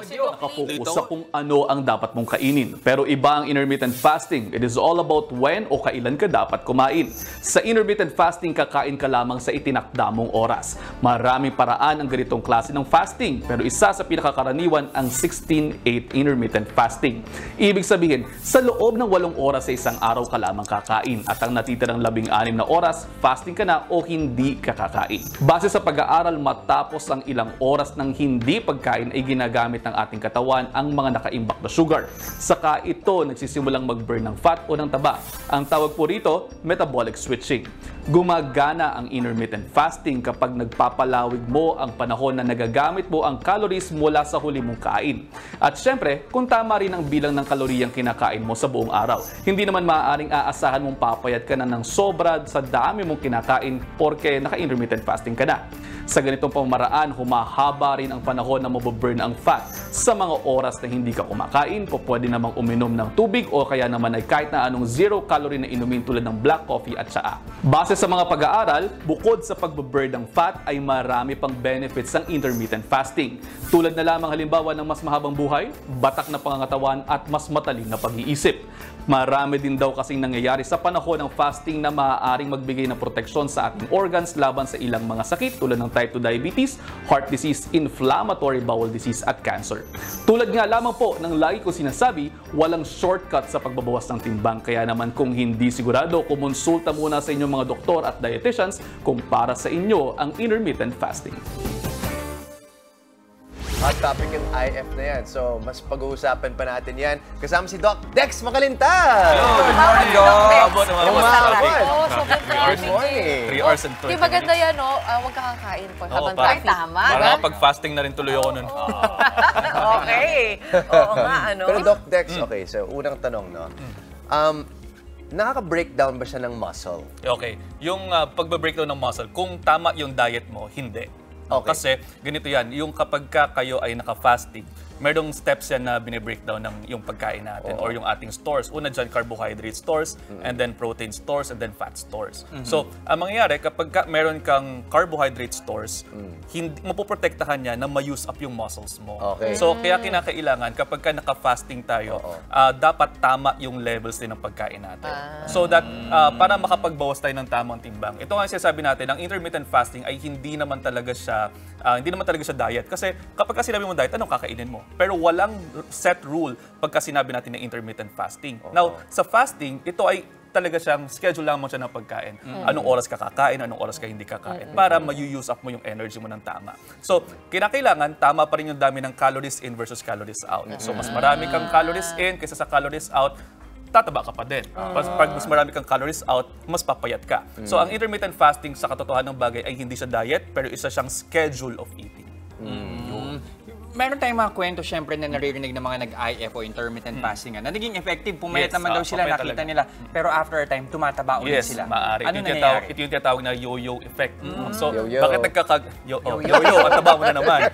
Nakafocus sa kung ano ang dapat mong kainin. Pero iba ang intermittent fasting. It is all about when o kailan ka dapat kumain. Sa intermittent fasting, kakain ka lamang sa itinakda mong oras. Maraming paraan ang ganitong klase ng fasting, pero isa sa pinakakaraniwan ang 16-8 intermittent fasting. Ibig sabihin, sa loob ng 8 oras sa isang araw ka lamang kakain at ang natitirang 16 na oras, fasting ka na o hindi ka kakain. Base sa pag-aaral, matapos ang ilang oras ng hindi pagkain ay ginagamit ng ating katawan ang mga nakaimbak na sugar. Saka ito nagsisimulang mag-burn ng fat o ng taba. Ang tawag po rito, metabolic switching. Gumagana ang intermittent fasting kapag nagpapalawig mo ang panahon na nagagamit mo ang calories mula sa huli mong kain. At syempre, kung tama rin ang bilang ng kaloriyang kinakain mo sa buong araw. Hindi naman maaaring aasahan mong papayat ka na ng sobra sa dami mong kinakain porke naka-intermittent fasting ka na. Sa ganitong pamamaraan, humahaba rin ang panahon na mababurn ang fat. Sa mga oras na hindi ka kumakain, pwede namang uminom ng tubig o kaya naman ay kahit na anong zero-calorie na inumin tulad ng black coffee at tsaa. Base sa mga pag-aaral, bukod sa pagbaburn ng fat ay marami pang benefits ang intermittent fasting. Tulad na lamang halimbawa ng mas mahabang buhay, batak na pangangatawan at mas matalim na pag-iisip. Marami din daw kasing nangyayari sa panahon ng fasting na maaaring magbigay ng proteksyon sa ating organs laban sa ilang mga sakit tulad ng type 2 diabetes, heart disease, inflammatory bowel disease at cancer. Tulad nga lamang po ng lagi ko sinasabi, walang shortcut sa pagbabawas ng timbang. Kaya naman kung hindi sigurado, kumonsulta muna sa inyong mga doktor at dietitians kung para sa inyo ang intermittent fasting. Hot topic yung IF na yan. So, mas pag-uusapan pa natin yan. Kasama si Doc Dex Macalintal! Good morning, Doc! Good morning! 3 hours and 20 Di maganda yan, no? Huwag ka kakain pa habang parang- tama. Parang pag-fasting na rin tuloy ako nun. Okay. Oo nga, ano? Pero Doc Dex, okay, so unang tanong, no? Nakaka-breakdown ba siya ng muscle? Okay, yung pagbe-breakdown ng muscle, kung tama yung diet mo, hindi. Okay. Kasi ganito yan, yung kapag kayo ay naka-fasting, merong steps yan na bine-breakdown ng yung pagkain natin or yung ating stores. Una dyan, carbohydrate stores, and then protein stores, and then fat stores. So, ang mangyayari, kapag meron kang carbohydrate stores, mapoprotektahan niya na ma-use up yung muscles mo. Okay. So, kaya kinakailangan, kapag naka-fasting tayo, dapat tama yung levels din ng pagkain natin. So that, para makapagbawas tayo ng tamang timbang. Ito nga yung sinasabi natin, ang intermittent fasting ay hindi naman talaga siya diet. Kasi kapag sinabi mo diet, anong kakainin mo? Pero walang set rule pagka sinabi natin na intermittent fasting. Now, sa fasting, ito ay talaga siyang schedule lamang siya ng pagkain. Anong oras ka kakain, anong oras ka hindi kakain. Para ma-use up mo yung energy mo ng tama. So, kinakailangan, tama pa rin yung dami ng calories in versus calories out. So, mas marami kang calories in kaysa sa calories out, tataba ka pa din. Pag mas marami kang calories out, mas papayat ka. So, ang intermittent fasting sa katotohanan ng bagay ay hindi siya diet, pero isa siyang schedule of eating. Meron tayong mga kwento syempre na naririnig ng mga nag-IF o intermittent fasting na naging effective, pumayat naman daw sila, pumayat nakita talaga. nila, pero after a time, tumataba ulit Yes, sila. maaari. Ano Ito nangyayari? yung tinatawag na yo-yo effect. So, Yo-yo. bakit yo-yo, at taba mo na naman.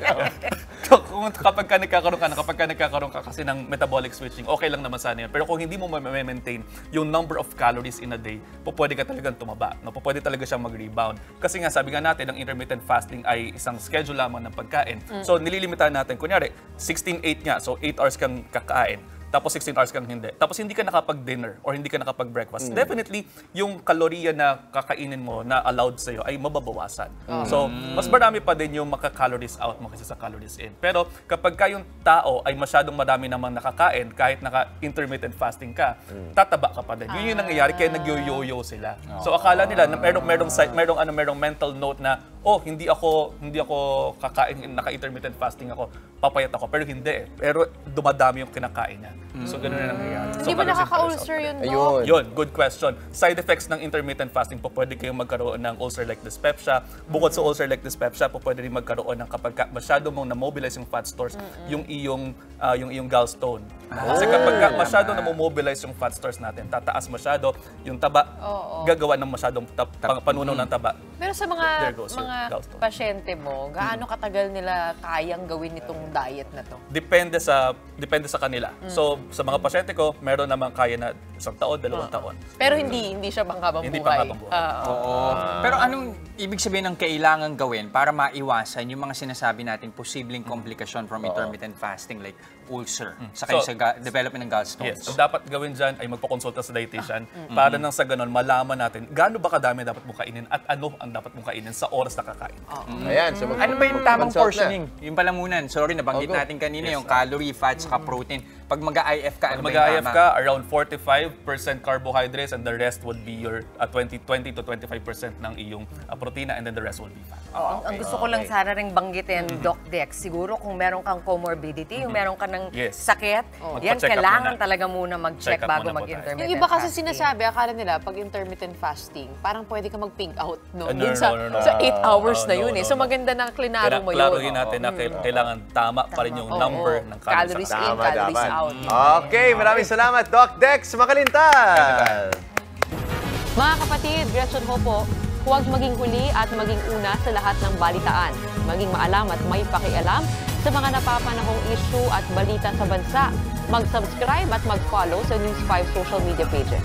So, kapag ka nagkakaroon ka kasi ng metabolic switching, okay lang naman sana yun. Pero kung hindi mo ma-maintain yung number of calories in a day, pwede ka talagang tumaba. No? Pwede talaga siyang mag-rebound. Kasi nga, sabi nga natin, ang intermittent fasting ay isang schedule lamang ng pagkain. So, nililimitahan natin. Kunyari, 16-8 nga. So, 8 hours kang kakain. Tapos 16 hours kang hindi. Tapos hindi ka nakapag-dinner or hindi ka nakapag-breakfast. Definitely, yung kalorya na kakainin mo na allowed sa'yo ay mababawasan. So, mas marami pa din yung maka-calories out mo kaysa sa calories in. Pero kapag yung tao ay masyadong marami namang nakakain, kahit naka-intermittent fasting ka, tataba ka pa din. Yun yung nangyayari, kaya nag-yo-yo sila. So, akala nila na merong mental note na, hindi ako kakain, naka-intermittent fasting ako, papayat ako. Pero hindi eh. Pero dumadami yung kinakain niya. So, ganun na nangyayari. Hindi ba nakaka-ulcer yun, Doc? Ayun. Yun, good question. Side effects ng intermittent fasting po, pwede kayong magkaroon ng ulcer like dyspepsia. Bukod sa ulcer like dyspepsia, po pwede rin magkaroon ng kapag masyado mong na-mobilize yung fat stores, yung iyong gallstone. Kasi kapag masyado na-mobilize yung fat stores natin, tataas masyado yung taba, gagawa ng masyadong panunaw ng taba. Pero sa There mga goes your gallstone. pasyente mo, gaano katagal nila kayang gawin itong diet na to? Depende sa kanila. So, sa mga pasyente ko, meron naman kaya na 1 taon, 2 taon. Pero hindi siya panghabang Hindi buhay. panghabang buhay. Oo. Pero anong ibig sabihin ng kailangan gawin para maiwasan yung mga sinasabi nating posibleng komplikasyon from intermittent fasting like ulcer, saka So, sa development ng gallstones? Yes. Ang dapat gawin dyan ay magpakonsulta sa dietitian para nang sa ganun malaman natin gaano ba kadami dapat mong kainin at ano ang dapat mong kainin sa oras na kakain. Ayan. So, Ano ba yung tamang mag-consult na. portioning? Yung palamunan. Sorry, nabanggit Oh, go. natin kanina yung calorie, fat, saka protein. Pag mag-IF ka, ano Pag ba yung mag-IF tama? ka, around 45% carbohydrates and the rest would be your 20 to 25% ng iyong protina and then the rest will be fat. Ang gusto ko lang sana rin banggitin, Doc Dex, siguro kung meron kang comorbidity, yung meron ka ng Yes. sakit, yan Magpa-check up kailangan muna. talaga muna mag-check Check up bago muna po tayo. mag-intermittent Yung iba kasi fasting. sinasabi, akala nila pag intermittent fasting, parang pwede ka mag-pink out, no? No, Dun sa, no. sa 8 hours na No, yun no, eh. So no. maganda na klinaro mo Klaruhin yun. natin na kailangan tama pa rin yung number ng Calories sa in, Tama, calories dapat. out. Okay, maraming salamat, Doc Dex Makalintal. Mga kapatid, Gretchen ho po, huwag maging huli at maging una sa lahat ng balitaan. Maging maalam at may pakialam sa mga napapanahong issue at balita sa bansa. Mag-subscribe at mag-follow sa News 5 social media pages.